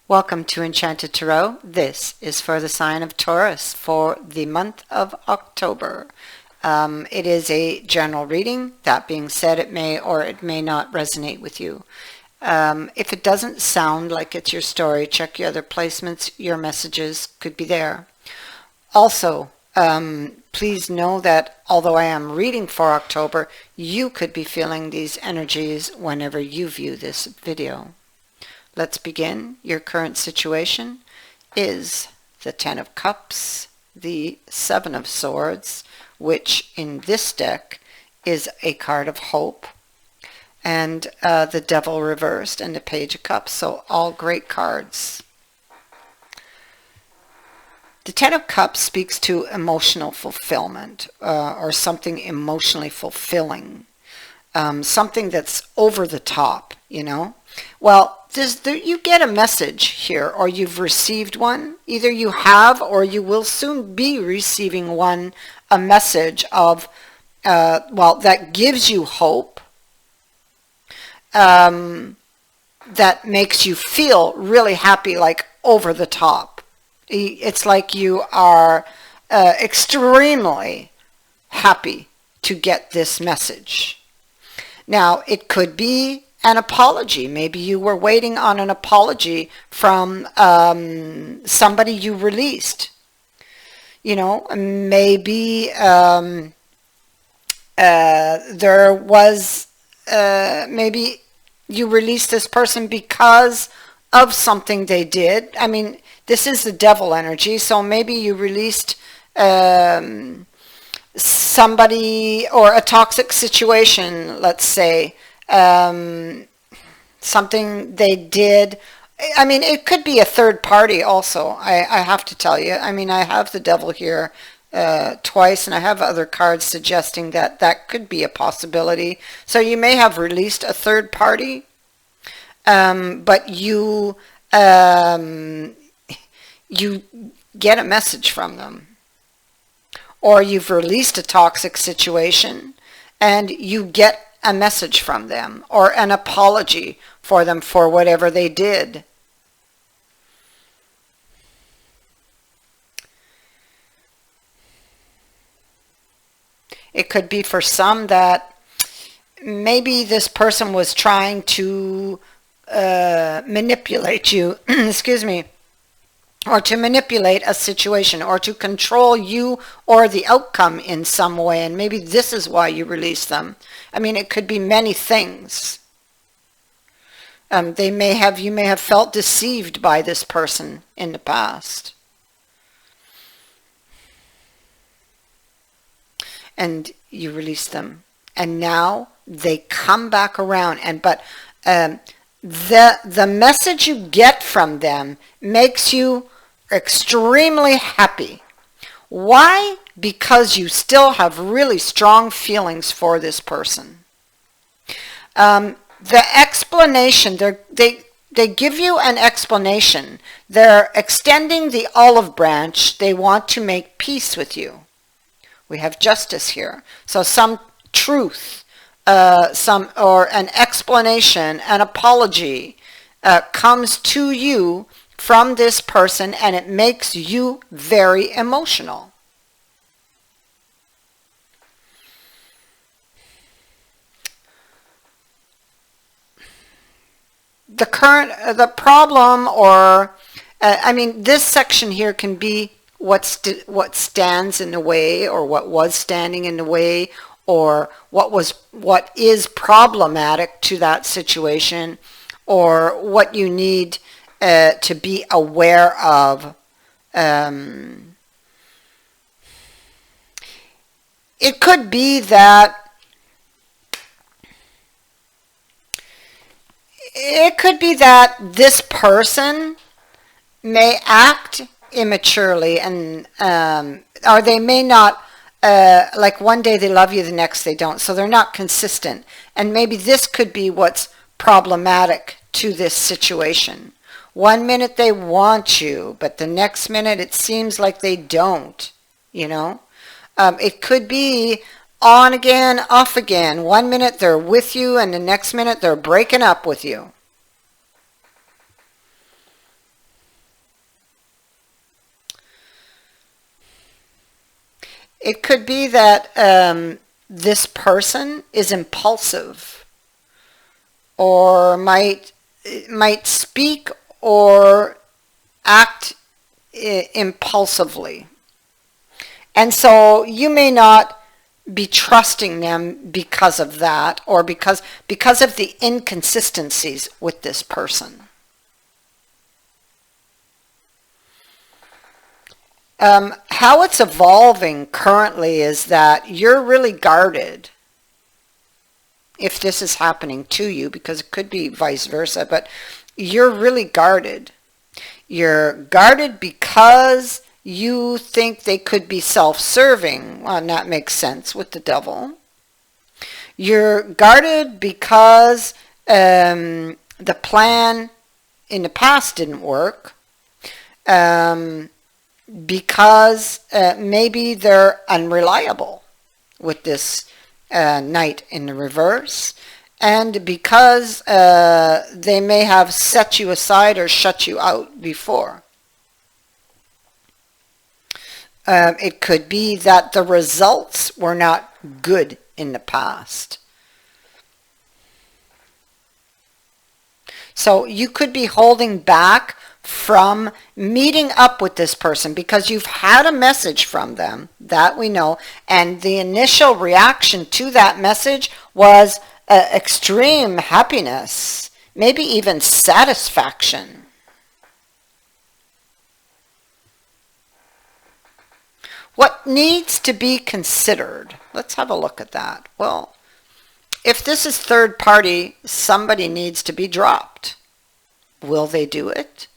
Welcome to Enchanted Tarot. This is for the sign of Taurus for the month of October. It is a general reading. That being said, it may or it may not resonate with you. If it doesn't sound like it's your story, check your other placements. Your messages could be there. Also, please know that although I am reading for October, you could be feeling these energies whenever you view this video. Let's begin. Your current situation is the Ten of Cups, the Seven of Swords, which in this deck is a card of hope, and the Devil reversed and the Page of Cups. So all great cards. The Ten of Cups speaks to emotional fulfillment or something emotionally fulfilling, something that's over the top, you know. Well, you get a message here, or you've received one. Either you have or you will soon be receiving one, a message of, that gives you hope, that makes you feel really happy, like over the top. It's like you are extremely happy to get this message. Now, it could be an apology. Maybe you were waiting on an apology from somebody you released. You know, maybe there was, maybe you released this person because of something they did. I mean, this is the Devil energy, so maybe you released somebody or a toxic situation, let's say, something they did. I mean, it could be a third party also, I have to tell you. I mean, I have the Devil here twice, and I have other cards suggesting that that could be a possibility. So you may have released a third party, but you get a message from them. Or you've released a toxic situation and you get a message from them, or an apology for them for whatever they did. It could be for some that maybe this person was trying to manipulate you, excuse me, or to manipulate a situation, or to control you or the outcome in some way, and maybe this is why you release them. I mean, it could be many things. You may have felt deceived by this person in the past, and you release them, and now they come back around. But the message you get from them makes you extremely happy. Why? Because you still have really strong feelings for this person. The explanation, they give you an explanation. They're extending the olive branch. They want to make peace with you. We have justice here. So some truth, or an explanation, an apology comes to you from this person, and it makes you very emotional. The problem, or I mean, this section here can be what stands in the way, or what was standing in the way, or what is problematic to that situation, or what you need to be aware of. It could be that this person may act immaturely, and or they may not, like one day they love you, the next they don't. So they're not consistent, and maybe this could be what's problematic to this situation. One minute they want you, but the next minute it seems like they don't, you know. It could be on again, off again. One minute they're with you, and the next minute they're breaking up with you. It could be that this person is impulsive, or might speak or act impulsively. And so you may not be trusting them because of that, or because of the inconsistencies with this person. How it's evolving currently is that you're really guarded if this is happening to you, because it could be vice versa, but you're really guarded. You're guarded because you think they could be self-serving. Well, and that makes sense with the devil. You're guarded because the plan in the past didn't work. Because maybe they're unreliable with this Knight in the reverse, and because they may have set you aside or shut you out before. It could be that the results were not good in the past. So you could be holding back from meeting up with this person because you've had a message from them, that we know, and the initial reaction to that message was extreme happiness, maybe even satisfaction. What needs to be considered? Let's have a look at that. Well, if this is third party, somebody needs to be dropped. Will they do it?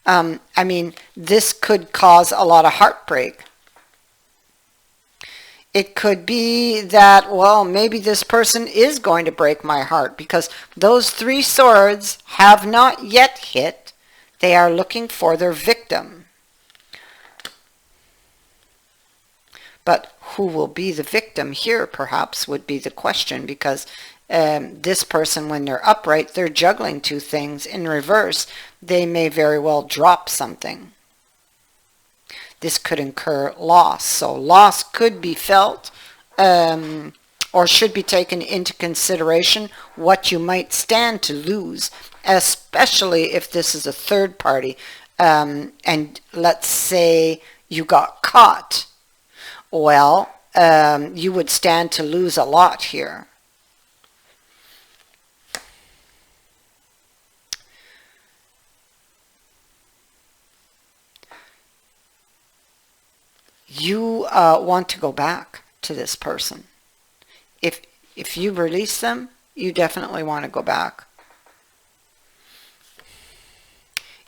I mean, this could cause a lot of heartbreak. It could be that, well, maybe this person is going to break my heart because those 3 swords have not yet hit. They are looking for their victim. But who will be the victim here, perhaps, would be the question, because this person, when they're upright, they're juggling 2 things. In reverse, they may very well drop something. This could incur loss. So loss could be felt or should be taken into consideration, what you might stand to lose, especially if this is a third party. And let's say you got caught. Well, you would stand to lose a lot here. You want to go back to this person. If you release them, you definitely want to go back.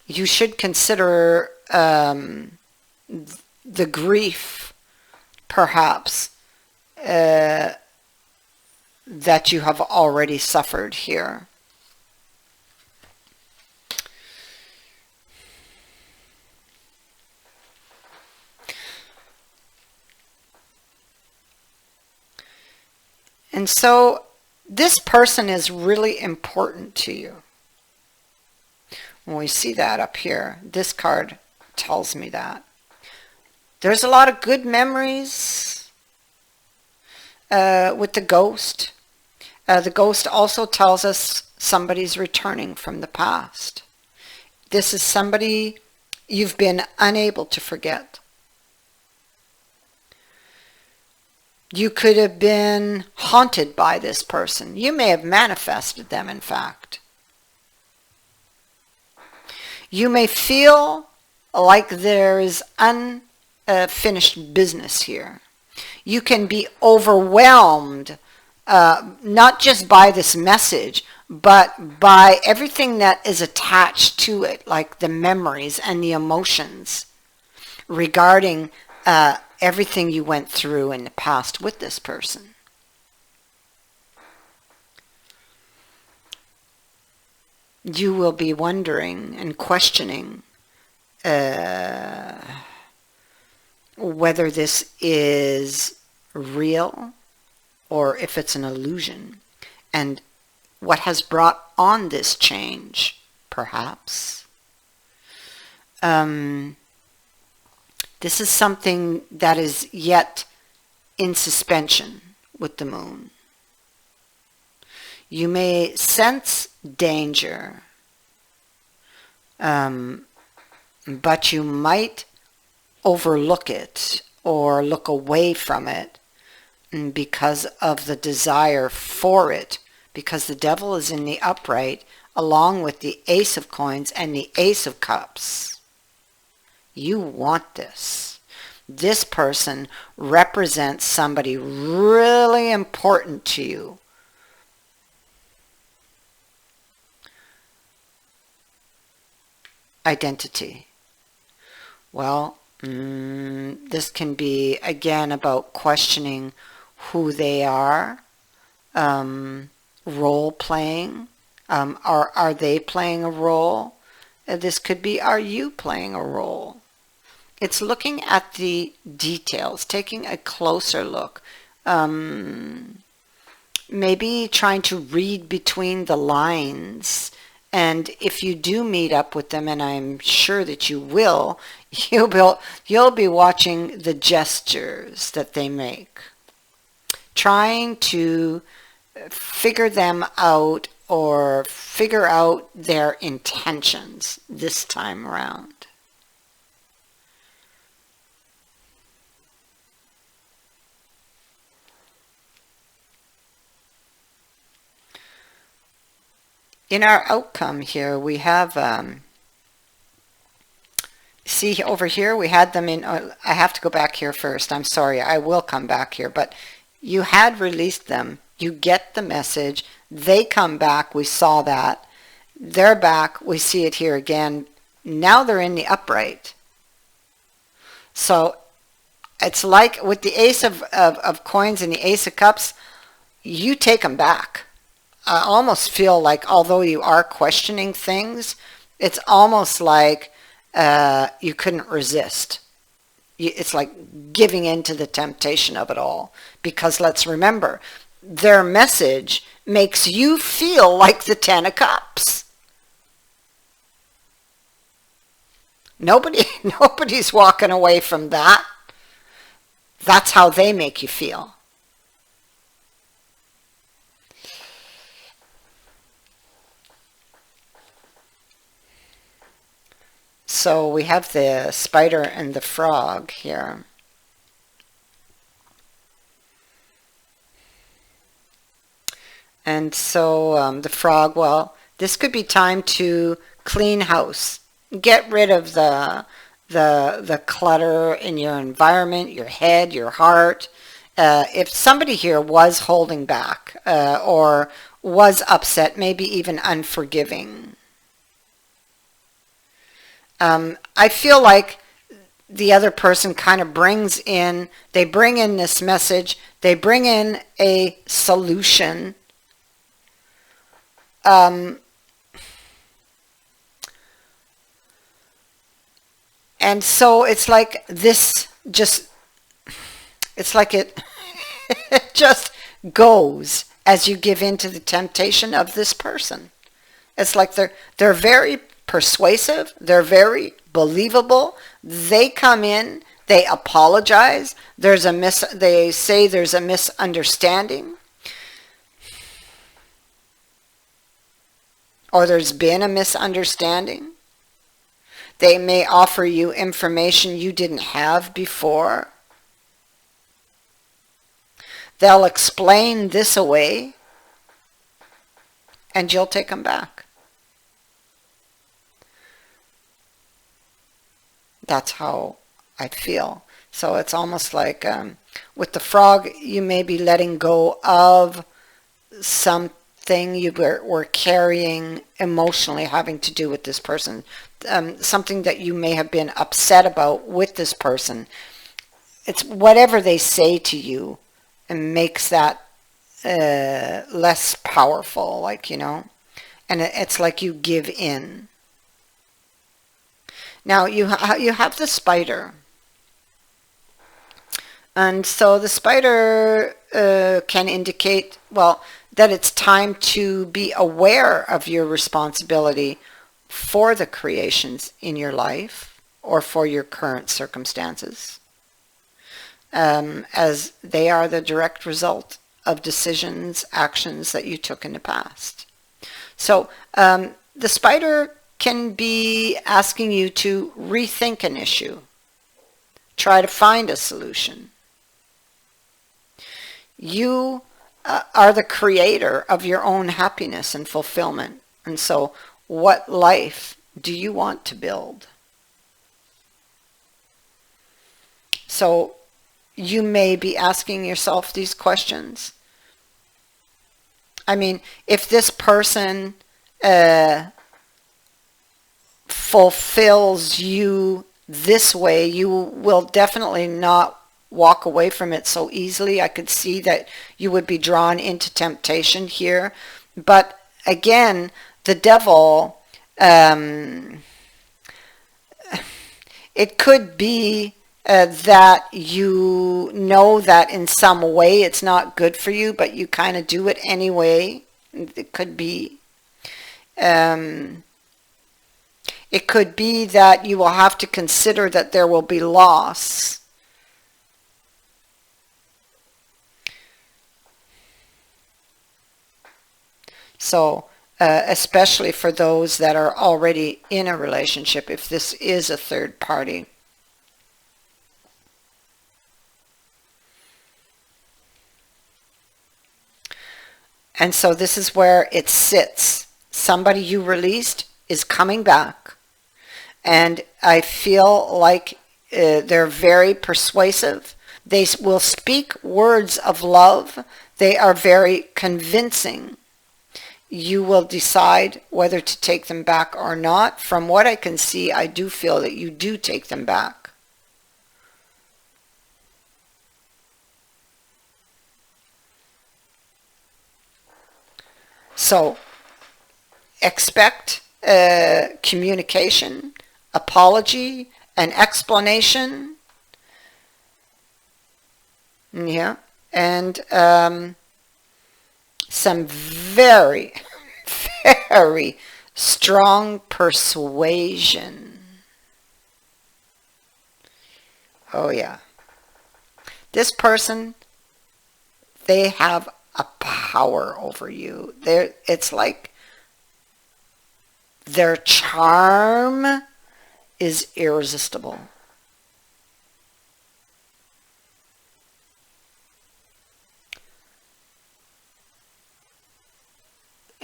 You should consider the grief, perhaps, that you have already suffered here. And so this person is really important to you. When we see that up here, this card tells me that. There's a lot of good memories with the ghost. The ghost also tells us somebody's returning from the past. This is somebody you've been unable to forget. You could have been haunted by this person. You may have manifested them, in fact. You may feel like there is unfinished business here. You can be overwhelmed, not just by this message, but by everything that is attached to it, like the memories and the emotions regarding everything you went through in the past with this person. You will be wondering and questioning whether this is real or if it's an illusion, and what has brought on this change, perhaps. This is something that is yet in suspension with the moon. You may sense danger, but you might overlook it or look away from it because of the desire for it, because the devil is in the upright along with the Ace of Coins and the Ace of Cups. You want this. This person represents somebody really important to you. Identity. Well, this can be, again, about questioning who they are, role playing. Are they playing a role? This could be, are you playing a role? It's looking at the details, taking a closer look. Maybe trying to read between the lines. And if you do meet up with them, and I'm sure that you will, you'll be watching the gestures that they make. Trying to figure them out or figure out their intentions this time around. In our outcome here, we have, see over here, we had them in, I have to go back here first. I'm sorry, I will come back here, but you had released them. You get the message. They come back. We saw that. They're back. We see it here again. Now they're in the upright. So it's like with the Ace of Coins and the Ace of Cups, you take them back. I almost feel like, although you are questioning things, it's almost like you couldn't resist. It's like giving in to the temptation of it all. Because let's remember, their message makes you feel like the Ten of Cups. Nobody's walking away from that. That's how they make you feel. So we have the spider and the frog here. And so the frog, well, this could be time to clean house. Get rid of the clutter in your environment, your head, your heart. If somebody here was holding back or was upset, maybe even unforgiving, I feel like the other person kind of brings in, they bring in this message, they bring in a solution. And so it's like this just, it's like it just goes as you give in to the temptation of this person. It's like they're very persuasive, they're very believable. They come in, they apologize. They say there's a misunderstanding, or there's been a misunderstanding. They may offer you information you didn't have before. They'll explain this away, and you'll take them back. That's how I feel. So it's almost like with the frog, you may be letting go of something you were carrying emotionally, having to do with this person. Something that you may have been upset about with this person. It's whatever they say to you and makes that less powerful, like, you know. And it's like you give in. Now you have the spider. And so the spider can indicate, well, that it's time to be aware of your responsibility for the creations in your life. or for your current circumstances, as they are the direct result of decisions, actions that you took in the past. So the spider can be asking you to rethink an issue, try to find a solution. You are the creator of your own happiness and fulfillment. And so what life do you want to build? So you may be asking yourself these questions. I mean, if this person fulfills you this way, you will definitely not walk away from it so easily. I could see that you would be drawn into temptation here. But again, the devil, it could be that you know that in some way it's not good for you, but you kind of do it anyway. It could be that you will have to consider that there will be loss. So, especially for those that are already in a relationship, if this is a third party. And so this is where it sits. Somebody you released is coming back. And I feel like they're very persuasive. They will speak words of love. They are very convincing. You will decide whether to take them back or not. From what I can see, I do feel that you do take them back. So expect communication, apology, an explanation. Yeah. And some very, very strong persuasion. Oh yeah. This person, they have a power over you. It's like their charm is irresistible.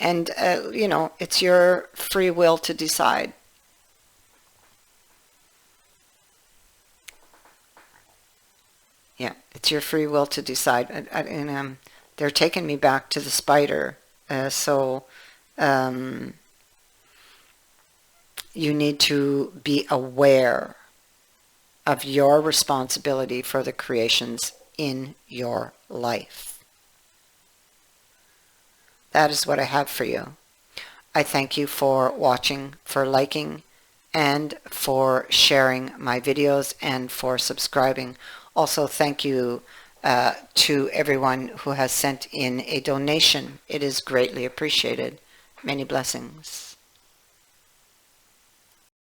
And, it's your free will to decide. Yeah, it's your free will to decide. And they're taking me back to the spider. So you need to be aware of your responsibility for the creations in your life. That is what I have for you. I thank you for watching, for liking, and for sharing my videos, and for subscribing. Also, thank you to everyone who has sent in a donation. It is greatly appreciated. Many blessings.